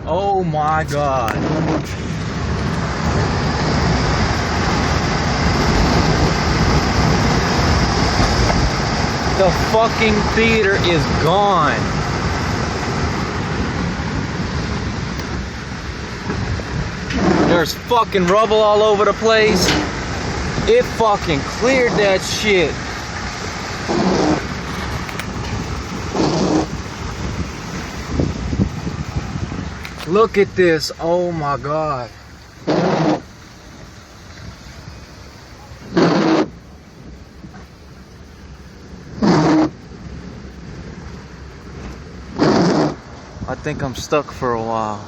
Oh my God. The fucking theater is gone. There's fucking rubble all over the place. It fucking cleared that shit. Look at this. Oh my God. I think I'm stuck for a while.